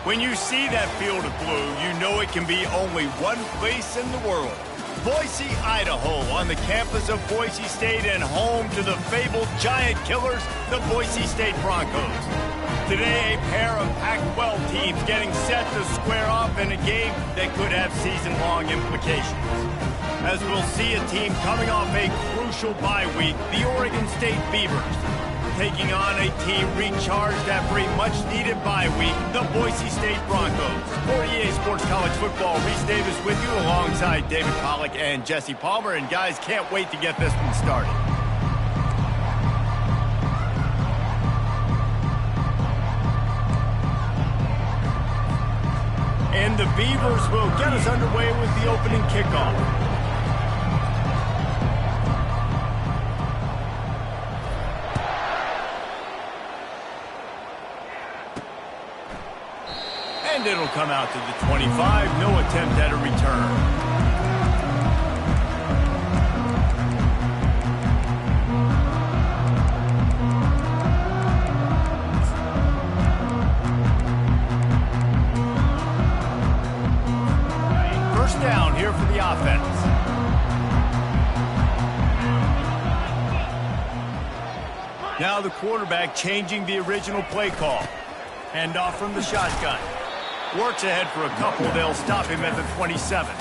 When you see that field of blue, you know it can be only one place in the world. Boise, Idaho, on the campus of Boise State and home to the fabled giant killers, the Boise State Broncos. Today, a pair of Pac-12 teams getting set to square off in a game that could have season-long implications. As we'll see a team coming off a crucial bye week, the Oregon State Beavers, taking on a team recharged after a much-needed bye week, the Boise State Broncos. For EA Sports College Football, Reese Davis with you alongside David Pollack and Jesse Palmer. And guys, can't wait to get this one started. And the Beavers will get us underway with the opening kickoff. And it'll come out to the 25. No attempt at a return. First down here for the offense. Now the quarterback changing the original play call. Hand off from the shotgun. Works ahead for a couple. They'll stop him at the 27.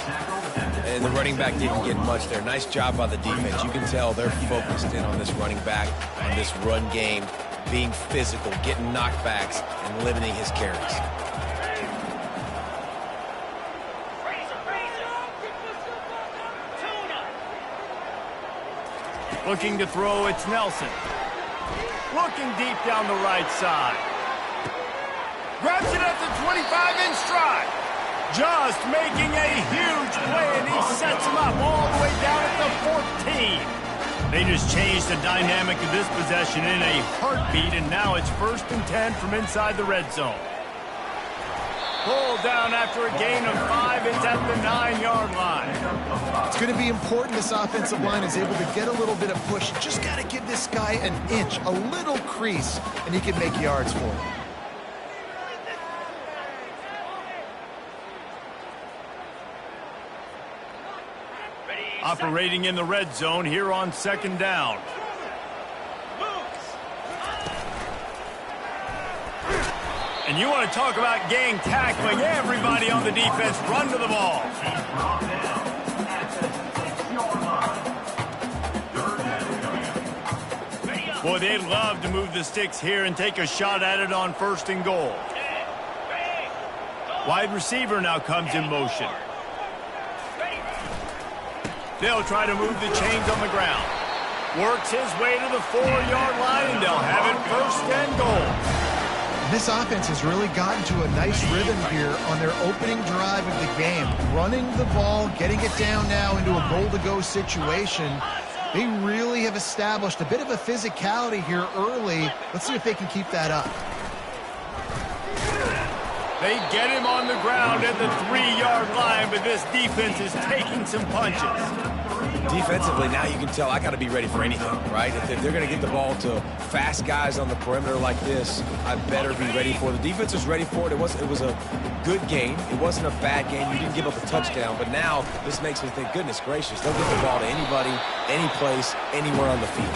And the running back didn't get much there. Nice job by the defense. You can tell they're focused in on this running back, on this run game, being physical, getting knockbacks, and limiting his carries. Looking to throw, it's Nelson. Looking deep down the right side. Grabs it at the 25 in stride. Just making a huge play, and he sets him up all the way down at the 14. They just changed the dynamic of this possession in a heartbeat, and now it's 1st and 10 from inside the red zone. Pulled down after a gain of 5. It's at the 9-yard line. It's going to be important this offensive line is able to get a little bit of push. Just got to give this guy an inch, a little crease, and he can make yards for it. Operating in the red zone here on 2nd down. And you want to talk about gang tackling. Everybody on the defense run to the ball. Boy, they'd love to move the sticks here and take a shot at it on 1st and goal. Wide receiver now comes in motion. They'll try to move the chains on the ground. Works his way to the 4-yard line, and they'll have it 1st and goal. This offense has really gotten to a nice rhythm here on their opening drive of the game. Running the ball, getting it down now into a goal-to-go situation. They really have established a bit of a physicality here early. Let's see if they can keep that up. They get him on the ground at the 3-yard line, but this defense is taking some punches. Defensively, now you can tell I got to be ready for anything, right? If they're going to get the ball to fast guys on the perimeter like this, I better be ready for it. The defense was ready for it. It was a good game. It wasn't a bad game. You didn't give up a touchdown, but now this makes me think, goodness gracious, they'll get the ball to anybody, any place, anywhere on the field.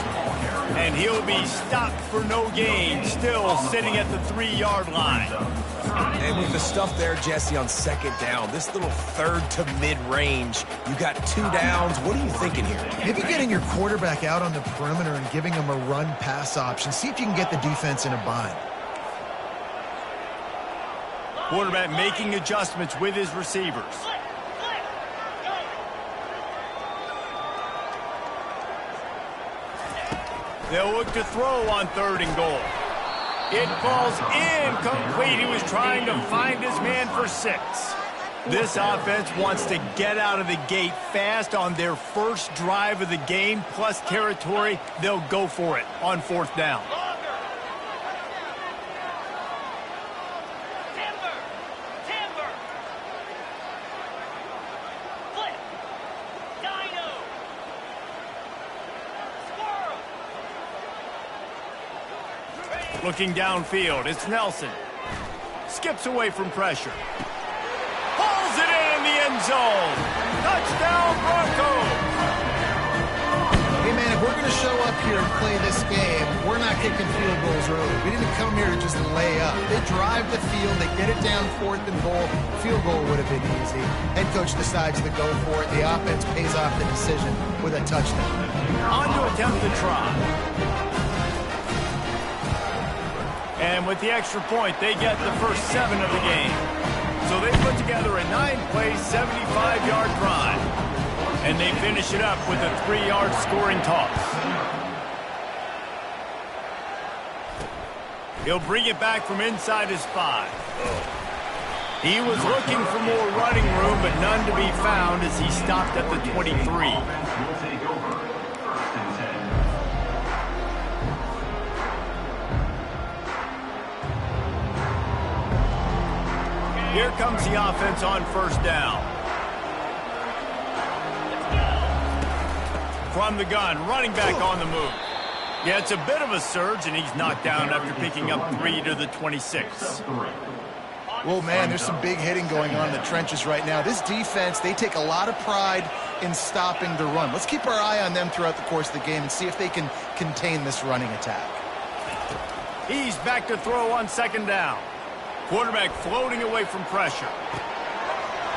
And he'll be stopped for no gain, still sitting at the 3-yard line. And with the stuff there, Jesse, on 2nd down, this little 3rd to mid-range, you got 2 downs. What are you thinking here? Maybe getting your quarterback out on the perimeter and giving him a run-pass option. See if you can get the defense in a bind. Quarterback making adjustments with his receivers. They'll look to throw on 3rd and goal. It falls incomplete. He was trying to find his man for 6. This offense wants to get out of the gate fast on their first drive of the game, plus territory. They'll go for it on 4th down. Looking downfield, it's Nelson. Skips away from pressure. Pulls it in the end zone. Touchdown, Broncos. Hey, man, if we're going to show up here and play this game, we're not kicking field goals early. We didn't come here to just lay up. They drive the field. They get it down 4th and goal. Field goal would have been easy. Head coach decides to go for it. The offense pays off the decision with a touchdown. On to attempt the try. And with the extra point, they get the first 7 of the game. So they put together a 9-play, 75-yard drive. And they finish it up with a 3-yard scoring toss. He'll bring it back from inside his 5. He was looking for more running room, but none to be found as he stopped at the 23. Here comes the offense on first down. From the gun, running back on the move. Yeah, it's a bit of a surge, and he's knocked down after picking up 3 to the 26. Well, man, there's some big hitting going on in the trenches right now. This defense, they take a lot of pride in stopping the run. Let's keep our eye on them throughout the course of the game and see if they can contain this running attack. He's back to throw on second down. Quarterback floating away from pressure.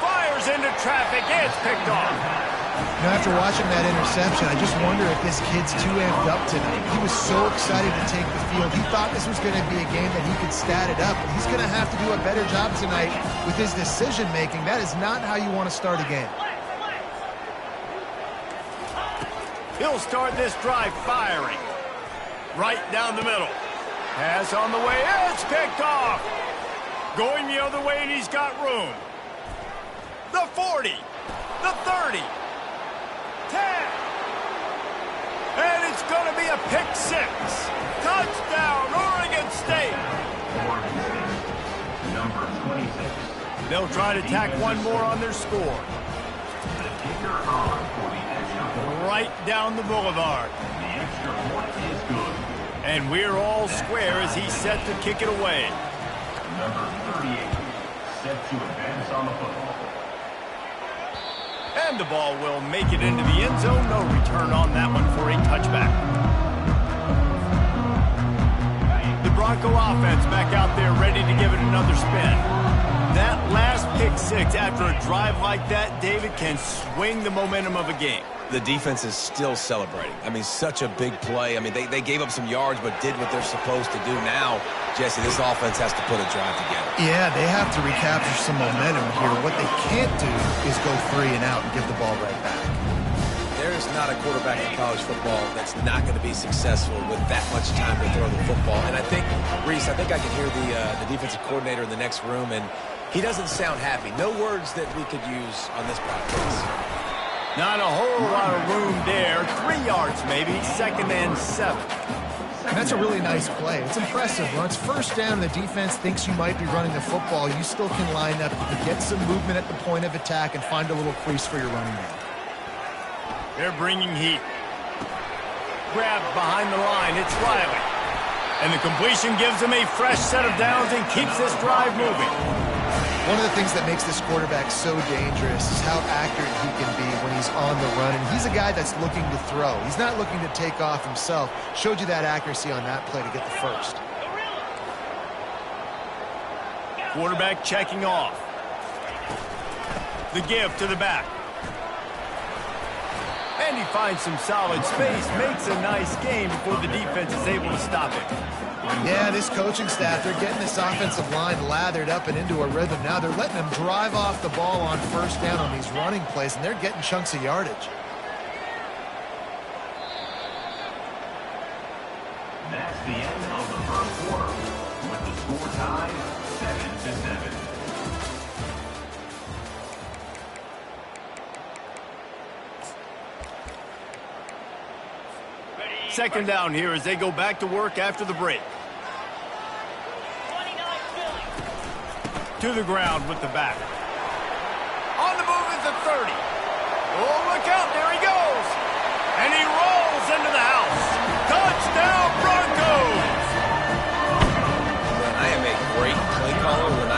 Fires into traffic. It's picked off. Now, after watching that interception, I just wonder if this kid's too amped up tonight. He was so excited to take the field. He thought this was going to be a game that he could stat it up. But he's going to have to do a better job tonight with his decision-making. That is not how you want to start a game. He'll start this drive firing. Right down the middle. Pass on the way. It's picked off. Going the other way, and he's got room. The 40. The 30. 10. And it's going to be a pick 6. Touchdown, Oregon State. Number 26. They'll try to tack one more on their score. The kicker on for the extra point. Right down the boulevard. The extra point is good. And we're all square as he's set to kick it away. Number 38. Set to advance on the football. And the ball will make it into the end zone. No return on that one for a touchback. The Bronco offense back out there ready to give it another spin. That last pick 6 after a drive like that, David, can swing the momentum of a game. The defense is still celebrating. I mean, such a big play. I mean, they gave up some yards but did what they're supposed to do. Now, Jesse, this offense has to put a drive together. Yeah, they have to recapture some momentum here. What they can't do is go 3 and out and give the ball right back. There is not a quarterback in college football that's not going to be successful with that much time to throw the football. And I think, Reese, I can hear the defensive coordinator in the next room, and he doesn't sound happy. No words that we could use on this podcast. Not a whole lot of room there. 3 yards maybe, 2nd and 7. And that's a really nice play. It's impressive. When it's first down and the defense thinks you might be running the football, you still can line up to get some movement at the point of attack and find a little crease for your running man. They're bringing heat. Grabbed behind the line. It's Riley. And the completion gives him a fresh set of downs and keeps this drive moving. One of the things that makes this quarterback so dangerous is how accurate he can be when he's on the run. And he's a guy that's looking to throw. He's not looking to take off himself. Showed you that accuracy on that play to get the first. Quarterback checking off. The give to the back. And he finds some solid space, makes a nice game before the defense is able to stop it. Yeah, this coaching staff, they're getting this offensive line lathered up and into a rhythm. Now they're letting them drive off the ball on first down on these running plays, and they're getting chunks of yardage. That's the end of the first quarter, with the score tied 7-7. Second down here as they go back to work after the break. To the ground with the back. On the move is the 30. Oh, look out, there he goes. And he rolls into the house. Touchdown, Broncos! Man, I am a great play caller when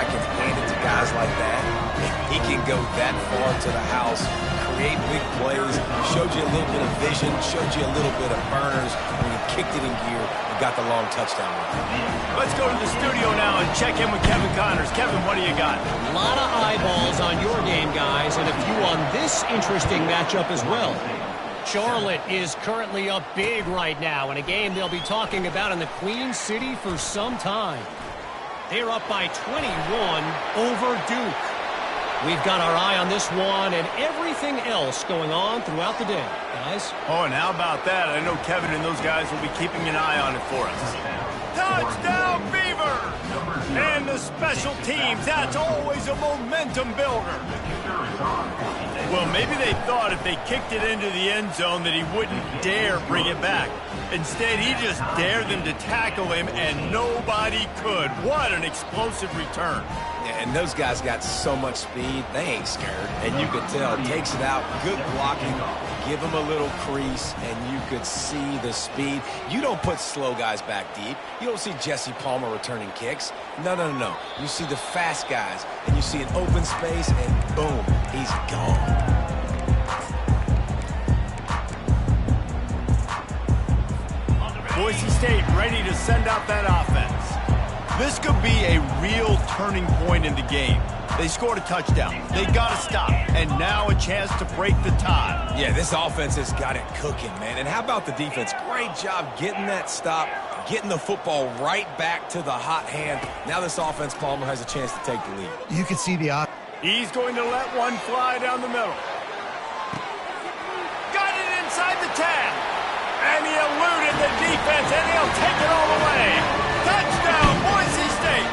He can go that far to the house, create big plays, showed you a little bit of vision, showed you a little bit of burners when he kicked it in gear and got the long touchdown run. Let's go to the studio now and check in with Kevin Connors. Kevin, what do you got? A lot of eyeballs on your game, guys, and a few on this interesting matchup as well. Charlotte is currently up big right now in a game they'll be talking about in the Queen City for some time. They're up by 21 over Duke. We've got our eye on this one and everything else going on throughout the day, guys. Oh, and how about that? I know Kevin and those guys will be keeping an eye on it for us. Touchdown, Beaver! And the special teams, that's always a momentum builder. Well, maybe they thought if they kicked it into the end zone that he wouldn't dare bring it back. Instead, he just dared them to tackle him, and nobody could. What an explosive return. Yeah, and those guys got so much speed, they ain't scared. And you could tell, takes it out, good blocking, give him a little crease, and you could see the speed. You don't put slow guys back deep. You don't see Jesse Palmer returning kicks. No, no, no, no. You see the fast guys, and you see an open space, and boom, he's gone. Boise State ready to send out that offense. This could be a real turning point in the game. They scored a touchdown. They got to stop. And now a chance to break the tie. Yeah, this offense has got it cooking, man. And how about the defense? Great job getting that stop, getting the football right back to the hot hand. Now this offense, Palmer, has a chance to take the lead. You can see the... He's going to let one fly down the middle. Got it inside the 10. And he eluded the defense, and he'll take it all the way. Touchdown, Boise State.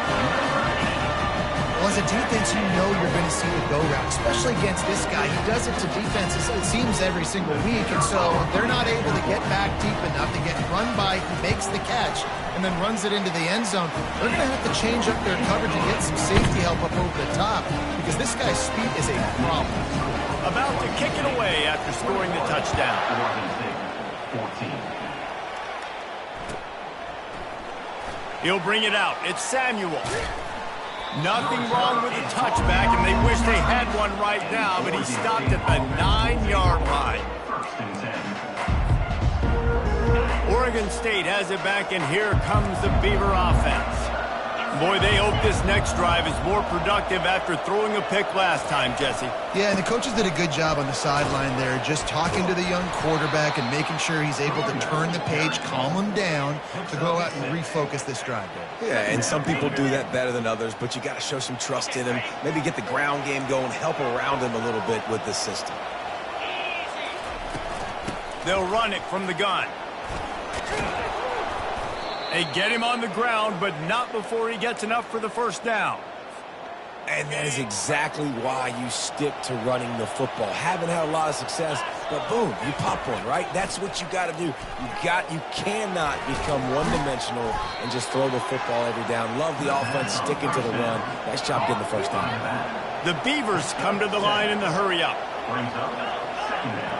Well, as a defense, you know you're going to see the go route, especially against this guy. He does it to defenses, it seems, every single week, and so they're not able to get back deep enough to get run by. He makes the catch and then runs it into the end zone. They're going to have to change up their coverage and get some safety help up over the top because this guy's speed is a problem. About to kick it away after scoring the touchdown. 14. He'll bring it out. It's Samuel. Nothing wrong with the touchback, and they wish they had one right now, but he stopped at the 9-yard line. Oregon State has it back, and here comes the Beaver offense. Boy, they hope this next drive is more productive after throwing a pick last time, Jesse. Yeah, and the coaches did a good job on the sideline there, just talking to the young quarterback and making sure he's able to turn the page, calm him down, to go out and refocus this drive. Yeah, and some people do that better than others, but you got to show some trust in him, maybe get the ground game going, help around him a little bit with this system. They'll run it from the gun. They get him on the ground, but not before he gets enough for the first down. And that is exactly why you stick to running the football. Haven't had a lot of success, but boom, you pop one, right? That's what you got to do. You cannot become one-dimensional and just throw the football every down. Love the offense sticking to the run. Nice job getting the first down. The Beavers come to the line in the hurry-up. Brings up second down.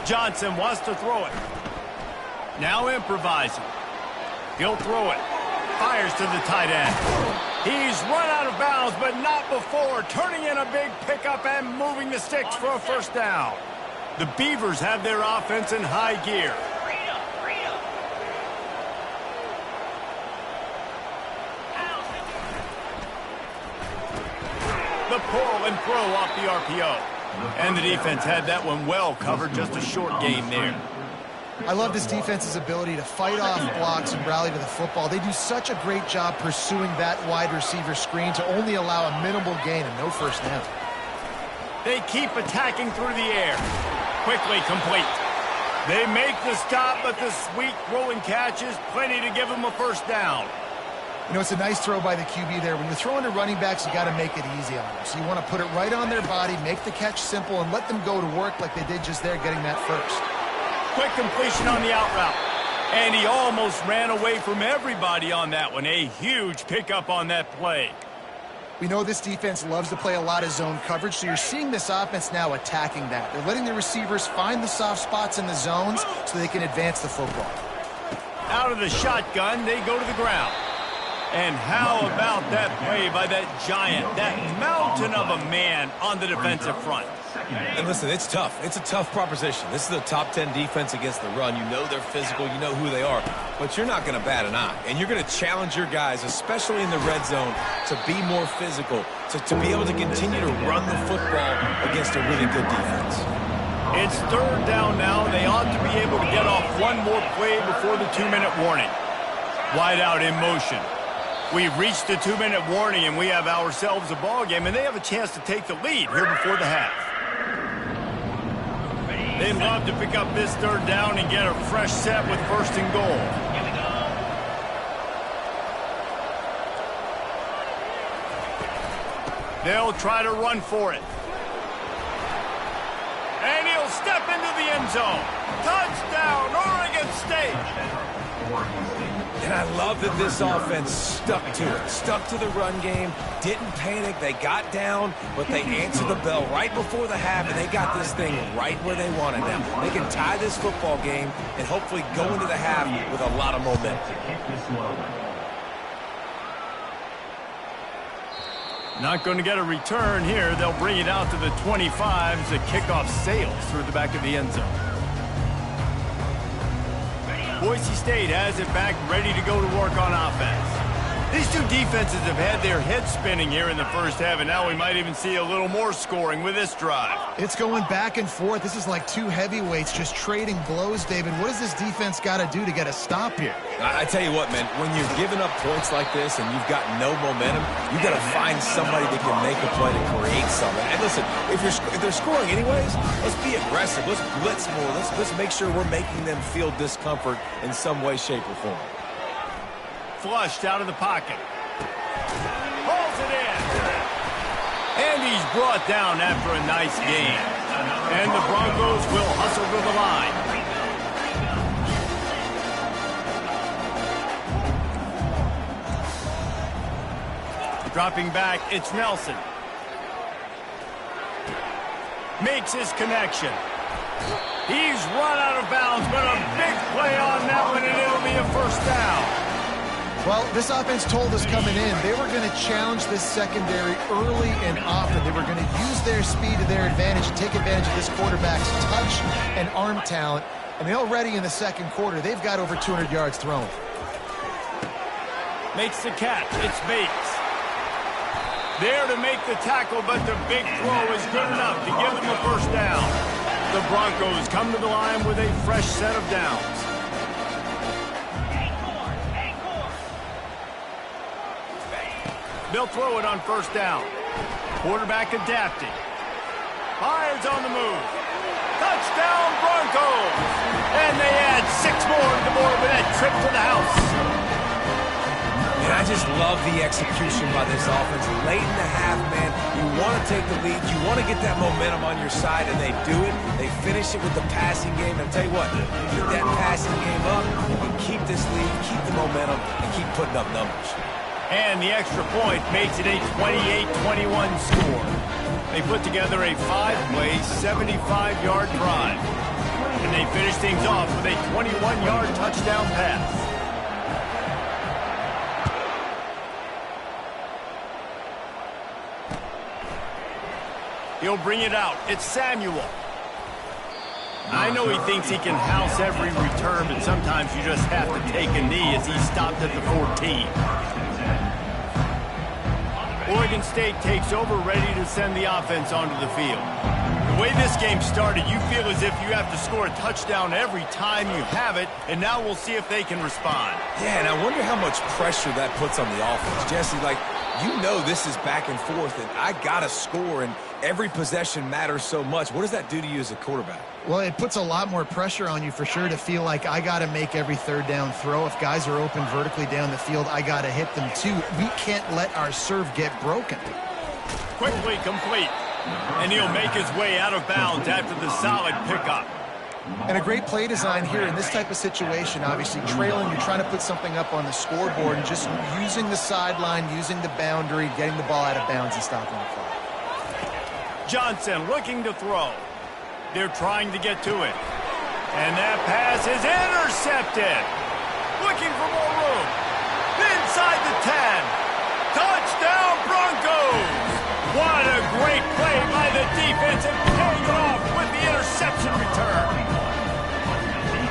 Johnson wants to throw it. Now improvising. He'll throw it. Fires to the tight end. He's run out of bounds, but not before turning in a big pickup and moving the sticks for a first down. The Beavers have their offense in high gear. The pull and throw off the RPO. And the defense had that one well covered, just a short gain there. I love this defense's ability to fight off blocks and rally to the football. They do such a great job pursuing that wide receiver screen to only allow a minimal gain and no first down. They keep attacking through the air. Quickly complete. They make the stop, but the sweet throwing catch is plenty to give them a first down. You know, it's a nice throw by the QB there. When you're throwing to running backs, you got to make it easy on them. So you want to put it right on their body, make the catch simple, and let them go to work like they did just there, getting that first. Quick completion on the out route. And he almost ran away from everybody on that one. A huge pickup on that play. We know this defense loves to play a lot of zone coverage, so you're seeing this offense now attacking that. They're letting the receivers find the soft spots in the zones so they can advance the football. Out of the shotgun, they go to the ground. And how about that play by that giant, that mountain of a man on the defensive front? And listen, it's tough. It's a tough proposition. This is a top 10 defense against the run. You know they're physical. You know who they are. But you're not going to bat an eye. And you're going to challenge your guys, especially in the red zone, to be more physical, to be able to continue to run the football against a really good defense. It's third down now. They ought to be able to get off one more play before the 2-minute warning. Wide out in motion. We've reached the 2-minute warning, and we have ourselves a ball game, and they have a chance to take the lead here before the half. They'd love to pick up this third down and get a fresh set with first and goal. They'll try to run for it. And he'll step into the end zone. Touchdown, Oregon State. And I love that this offense stuck to it. Stuck to the run game, didn't panic. They got down, but they answered the bell right before the half, and they got this thing right where they want it now. They can tie this football game and hopefully go into the half with a lot of momentum. Not going to get a return here. They'll bring it out to the 25 as the kickoff sails through the back of the end zone. Boise State has it back, ready to go to work on offense. These two defenses have had their heads spinning here in the first half, and now we might even see a little more scoring with this drive. It's going back and forth. This is like two heavyweights just trading blows, David. What does this defense got to do to get a stop here? I tell you what, man, when you're giving up points like this and you've got no momentum, you got to find somebody that can make a play to create something. And listen, if they're scoring anyways, let's be aggressive. Let's blitz more. Let's make sure we're making them feel discomfort in some way, shape, or form. Flushed out of the pocket. Pulls it in. And he's brought down after a nice gain. And the Broncos will hustle to the line. Dropping back, it's Nelson. Makes his connection. He's run out of bounds, but a big play on that one, and it'll be a first down. Well, this offense told us coming in they were going to challenge this secondary early and often. They were going to use their speed to their advantage and take advantage of this quarterback's touch and arm talent. I mean, already in the second quarter, they've got over 200 yards thrown. Makes the catch. It's Bates. There to make the tackle, but the big throw is good enough to give them a first down. The Broncos come to the line with a fresh set of downs. They'll throw it on first down. Quarterback adapting. Fires on the move. Touchdown, Broncos! And they add 6 more to the board with that trip to the house. And I just love the execution by this offense. Late in the half, man, you want to take the lead. You want to get that momentum on your side, and they do it. They finish it with the passing game. And I'll tell you what, keep that passing game up and keep this lead, keep the momentum, and keep putting up numbers. And the extra point makes it a 28-21 score. They put together a 5-play, 75-yard drive. And they finish things off with a 21-yard touchdown pass. He'll bring it out. It's Samuel. I know he thinks he can house every return, but sometimes you just have to take a knee as he stopped at the 14. Oregon State takes over, ready to send the offense onto the field. The way this game started, you feel as if you have to score a touchdown every time you have it, and now we'll see if they can respond. Yeah, and I wonder how much pressure that puts on the offense. Jesse, like, you know this is back and forth, and I got to score, and every possession matters so much. What does that do to you as a quarterback? Well, it puts a lot more pressure on you for sure to feel like I got to make every third down throw. If guys are open vertically down the field, I got to hit them too. We can't let our serve get broken. Quickly complete. And he'll make his way out of bounds after the solid pickup. And a great play design here in this type of situation. Obviously, trailing, you're trying to put something up on the scoreboard and just using the sideline, using the boundary, getting the ball out of bounds and stopping the clock. Johnson looking to throw. They're trying to get to it. And that pass is intercepted. looking for more room. Inside the 10. Touchdown, Broncos! What a great play by the defense and paying it off with the interception return.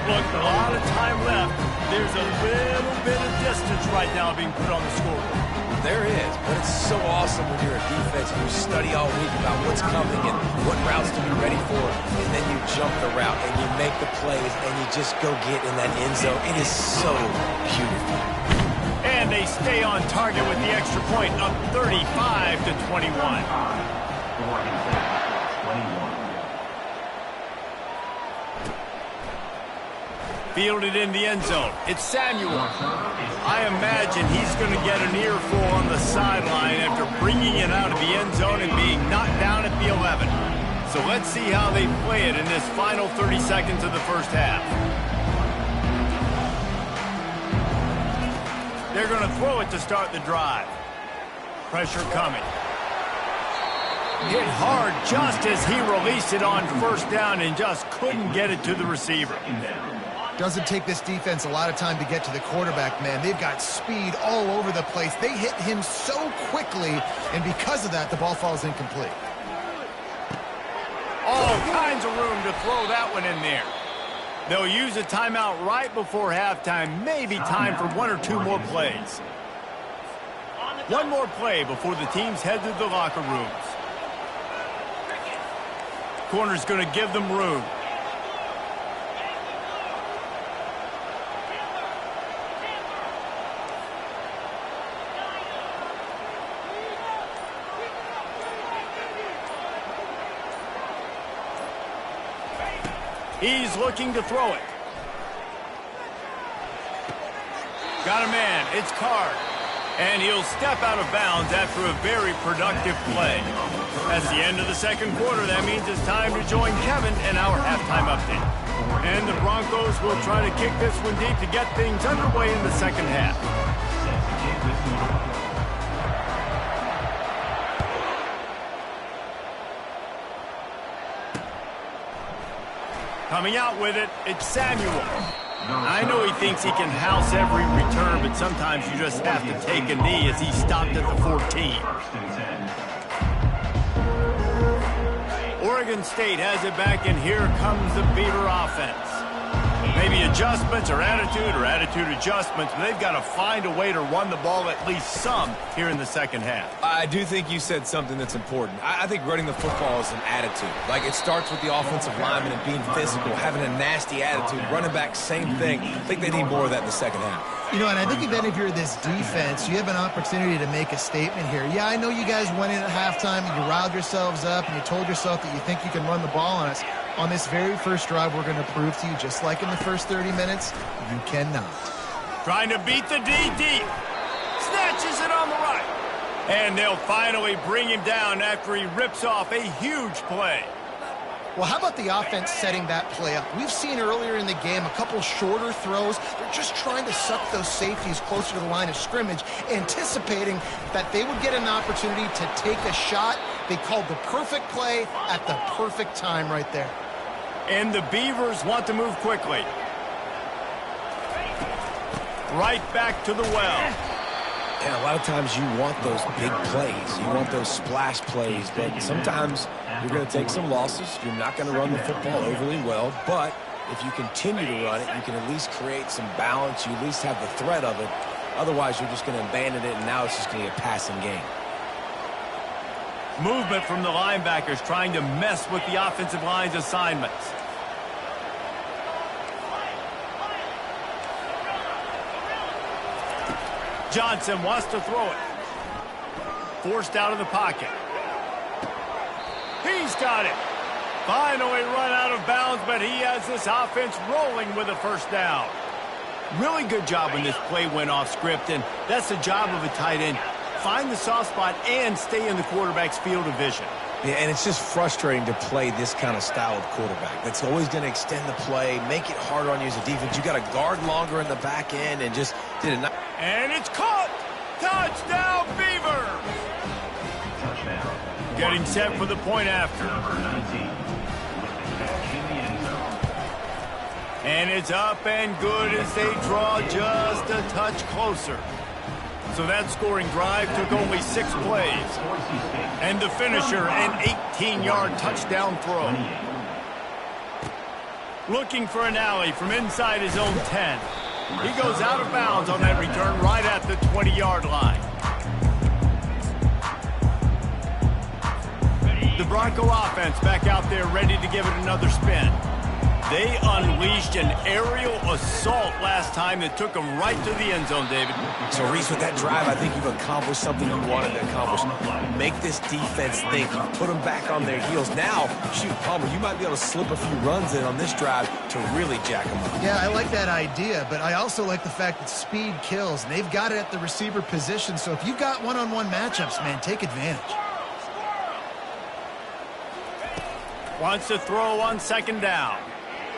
Look, a lot of time left. There's a little bit of distance right now being put on the scoreboard. There is, but it's so awesome when you're a defense and you study all week about what's coming and what routes to be ready for, and then you jump the route and you make the plays and you just go get in that end zone. It is so beautiful. And they stay on target with the extra point, up 35 to 21. Fielded in the end zone. It's Samuel. I imagine he's going to get an earful on the sideline after bringing it out of the end zone and being knocked down at the 11. So let's see how they play it in this final 30 seconds of the first half. They're going to throw it to start the drive. Pressure coming. Hit hard just as he released it on first down and just couldn't get it to the receiver. Doesn't take this defense a lot of time to get to the quarterback, man. They've got speed all over the place. They hit him so quickly, and because of that, the ball falls incomplete. All kinds of room to throw that one in there. They'll use a timeout right before halftime. Maybe time for one or two more plays. One more play before the teams head to the locker rooms. Corner's going to give them room. He's looking to throw it. Got a man. It's Card. And he'll step out of bounds after a very productive play. That's the end of the second quarter. That means it's time to join Kevin in our halftime update. And the Broncos will try to kick this one deep to get things underway in the second half. Coming out with it, it's Samuel. I know he thinks he can house every return, but sometimes you just have to take a knee as he stopped at the 14. Oregon State has it back, and here comes the Beaver offense. Maybe adjustments or attitude adjustments, but they've got to find a way to run the ball at least some here in the second half. I do think you said something that's important. I think running the football is an attitude. Like, it starts with the offensive lineman and being physical, having a nasty attitude. Running back, same thing. I think they need more of that in the second half. You know, and I think even if you're this defense, you have an opportunity to make a statement here. Yeah, I know you guys went in at halftime and you riled yourselves up and you told yourself that you think you can run the ball on us. On this very first drive, we're going to prove to you, just like in the first 30 minutes, you cannot. Trying to beat the D deep. Snatches it on the right. And they'll finally bring him down after he rips off a huge play. Well, how about the offense setting that play up? We've seen earlier in the game a couple shorter throws. They're just trying to suck those safeties closer to the line of scrimmage, anticipating that they would get an opportunity to take a shot. They called the perfect play at the perfect time right there. And the Beavers want to move quickly. Right back to the well. And a lot of times you want those big plays. You want those splash plays, but sometimes you're going to take some losses. You're not going to run the football overly well, but if you continue to run it, you can at least create some balance. You at least have the threat of it. Otherwise, you're just going to abandon it, and now it's just going to be a passing game. Movement from the linebackers trying to mess with the offensive line's assignments. Johnson wants to throw it. Forced out of the pocket. He's got it. Finally run out of bounds, but he has this offense rolling with a first down. Really good job when this play went off script, and that's the job of a tight end. Find the soft spot and stay in the quarterback's field of vision. Yeah, and it's just frustrating to play this kind of style of quarterback. That's always going to extend the play, make it harder on you as a defense. You got to guard longer in the back end and just did it. And it's caught! Touchdown, Beaver! Touchdown. Getting set for the point after. Number 19 with the catch in the end zone. And it's up and good as they draw just a touch closer. So that scoring drive took only 6 plays. And the finisher, an 18-yard touchdown throw. Looking for an alley from inside his own 10. He goes out of bounds on that return right at the 20-yard line. The Bronco offense back out there ready to give it another spin. They unleashed an aerial assault last time that took them right to the end zone, David. So, Reese, with that drive, I think you've accomplished something you wanted to accomplish. Make this defense think. You put them back on their heels. Now, shoot, Palmer, you might be able to slip a few runs in on this drive to really jack them up. Yeah, I like that idea, but I also like the fact that speed kills, and they've got it at the receiver position. So if you've got one-on-one matchups, man, take advantage. Wants to throw on second down.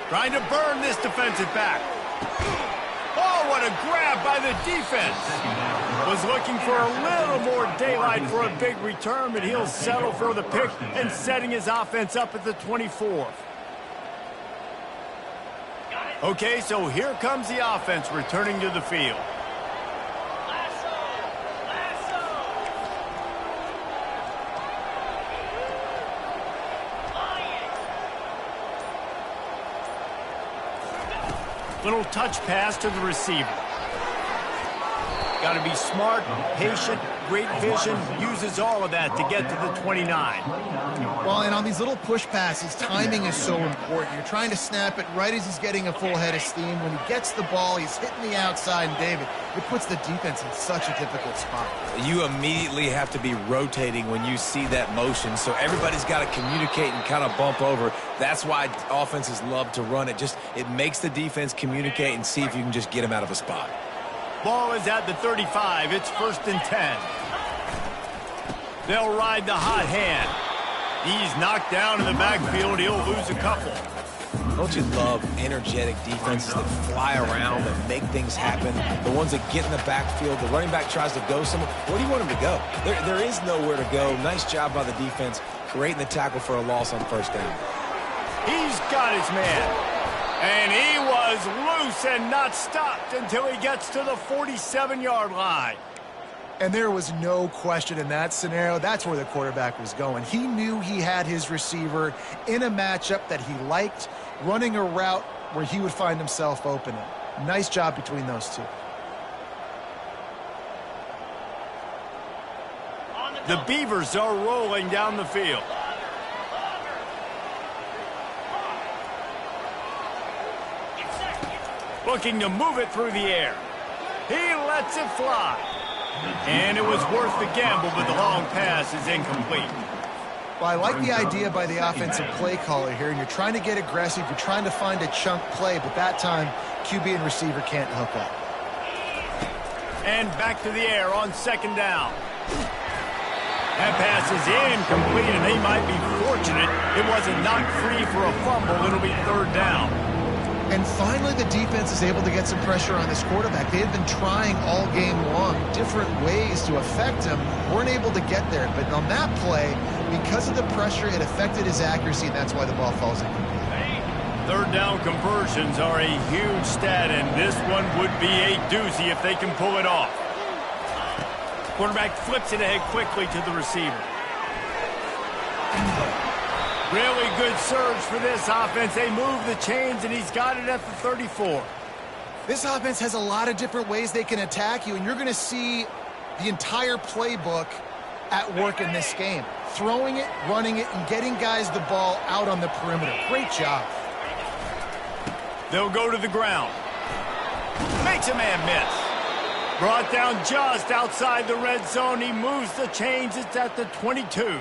Trying to burn this defensive back. Oh, what a grab by the defense. Was looking for a little more daylight for a big return, but he'll settle for the pick and setting his offense up at the 24th. Okay, so here comes the offense returning to the field. Little touch pass to the receiver. Got to be smart, patient, great vision. Uses all of that to get to the 29. Well, and on these little push passes, timing is so important. You're trying to snap it right as he's getting a full head of steam. When he gets the ball, he's hitting the outside, and David, it puts the defense in such a difficult spot. You immediately have to be rotating when you see that motion, so everybody's got to communicate and kind of bump over. That's why offenses love to run it. It makes the defense communicate and see if you can just get them out of a spot. Ball is at the 35. It's 1st and 10. They'll ride the hot hand. He's knocked down in the backfield. He'll lose a couple. Don't you love energetic defenses that fly around and make things happen? The ones that get in the backfield, the running back tries to go somewhere. Where do you want him to go? There is nowhere to go. Nice job by the defense, creating the tackle for a loss on 1st down. He's got his man. And he was loose and not stopped until he gets to the 47-yard line. And there was no question in that scenario. That's where the quarterback was going. He knew he had his receiver in a matchup that he liked, running a route where he would find himself open. Nice job between those two. The Beavers are rolling down the field. Looking to move it through the air. He lets it fly. And it was worth the gamble, but the long pass is incomplete. Well, I like the idea by the offensive play caller here, and you're trying to get aggressive. You're trying to find a chunk play, but that time, QB and receiver can't hook up. And back to the air on 2nd down. That pass is incomplete, and they might be fortunate it wasn't knocked free for a fumble. It'll be 3rd down. And finally, the defense is able to get some pressure on this quarterback. They had been trying all game long different ways to affect him. Weren't able to get there. But on that play, because of the pressure, it affected his accuracy, and that's why the ball falls incomplete. 3rd down conversions are a huge stat, and this one would be a doozy if they can pull it off. Quarterback flips it ahead quickly to the receiver. Really good surge for this offense. They move the chains, and he's got it at the 34. This offense has a lot of different ways they can attack you, and you're going to see the entire playbook at work in this game. Throwing it, running it, and getting guys the ball out on the perimeter. Great job. They'll go to the ground. Makes a man miss. Brought down just outside the red zone. He moves the chains. It's at the 22.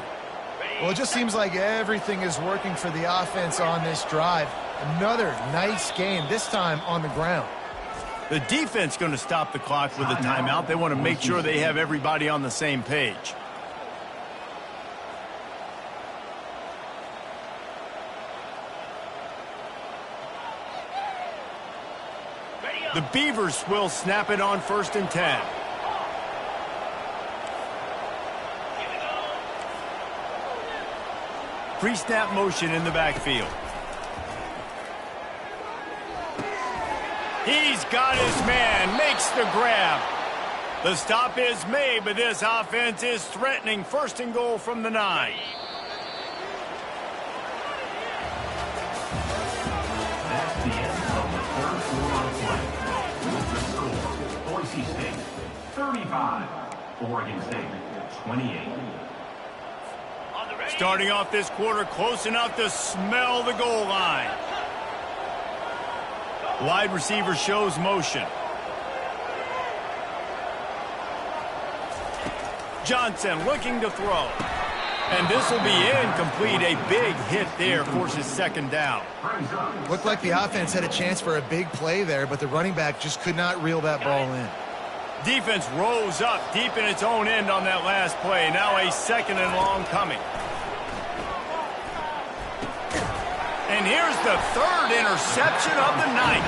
Well, it just seems like everything is working for the offense on this drive. Another nice game, this time on the ground. The defense going to stop the clock with a timeout. They want to make sure they have everybody on the same page. The Beavers will snap it on 1st and 10. Pre-snap motion in the backfield. He's got his man, makes the grab. The stop is made, but this offense is threatening. 1st and goal from the 9. That's the end of the 3rd quarter of play. With the score, Boise State 35, Oregon State 28. Starting off this quarter close enough to smell the goal line. Wide receiver shows motion. Johnson looking to throw. And this will be incomplete. A big hit there forces 2nd down. Looked like the offense had a chance for a big play there, but the running back just could not reel that ball in. Defense rose up deep in its own end on that last play. Now a 2nd and long coming. And here's the 3rd interception of the night.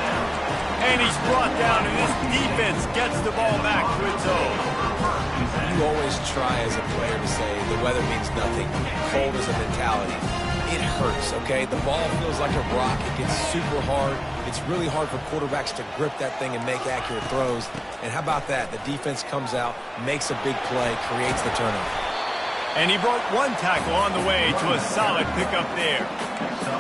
And he's brought down, and this defense gets the ball back to its own. You always try as a player to say the weather means nothing. Cold is a mentality. It hurts, okay? The ball feels like a rock. It gets super hard. It's really hard for quarterbacks to grip that thing and make accurate throws. And how about that? The defense comes out, makes a big play, creates the turnover. And he broke 1 tackle on the way to a solid pickup there.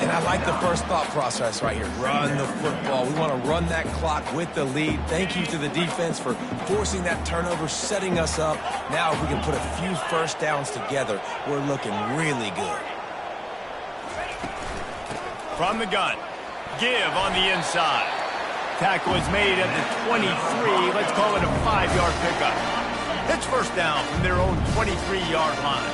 And I like the first thought process right here. Run the football. We want to run that clock with the lead. Thank you to the defense for forcing that turnover, setting us up. Now if we can put a few 1st downs together, we're looking really good. From the gun. Give on the inside. Tackle is made at the 23. Let's call it a 5-yard pickup. It's 1st down from their own 23-yard line.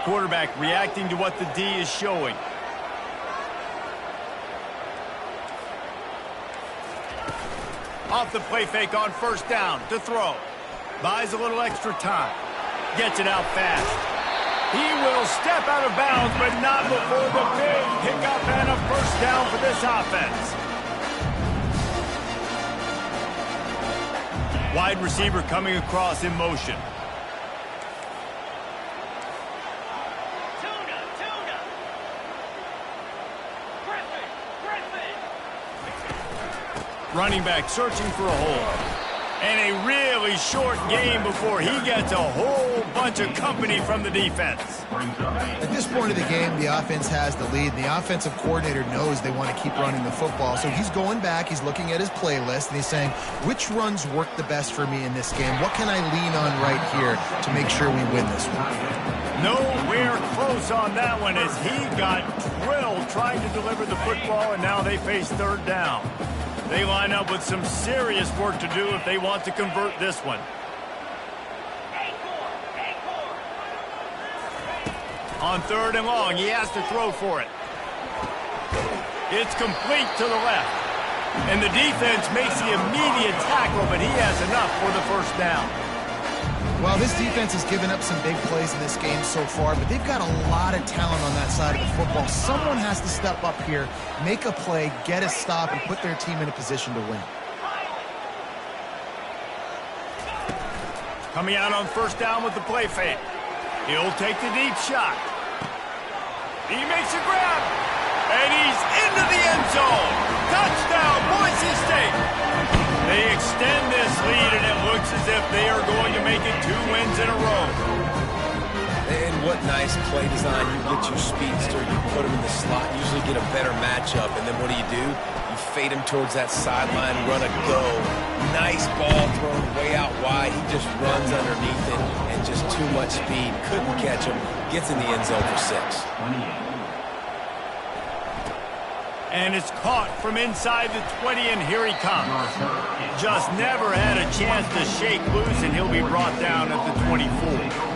Quarterback reacting to what the D is showing. Off the play fake on 1st down to throw. Buys a little extra time. Gets it out fast. He will step out of bounds, but not before the big pickup and a 1st down for this offense. Wide receiver coming across in motion. Running back searching for a hole. And a really short game before he gets a whole bunch of company from the defense. At this point of the game, the offense has the lead. And the offensive coordinator knows they want to keep running the football. So he's going back, he's looking at his playlist, and he's saying, which runs work the best for me in this game? What can I lean on right here to make sure we win this one? Nowhere close on that one as he got drilled trying to deliver the football, and now they face 3rd down. They line up with some serious work to do if they want to convert this one. On 3rd and long, he has to throw for it. It's complete to the left. And the defense makes the immediate tackle, but he has enough for the 1st down. Well, this defense has given up some big plays in this game so far, but they've got a lot of talent on that side of the football. Someone has to step up here, make a play, get a stop, and put their team in a position to win. Coming out on 1st down with the play fake. He'll take the deep shot. He makes a grab, and he's into the end zone. Touchdown, Boise State. They extend this lead, and it looks as if they are going to make it 2 wins in a row. And what nice play design. You get your speedster, you put him in the slot, usually get a better matchup, and then what do? You fade him towards that sideline, run a go. Nice ball thrown way out wide. He just runs underneath it, and just too much speed. Couldn't catch him. Gets in the end zone for 6. And it's caught from inside the 20, and here he comes. Just never had a chance to shake loose, and he'll be brought down at the 24.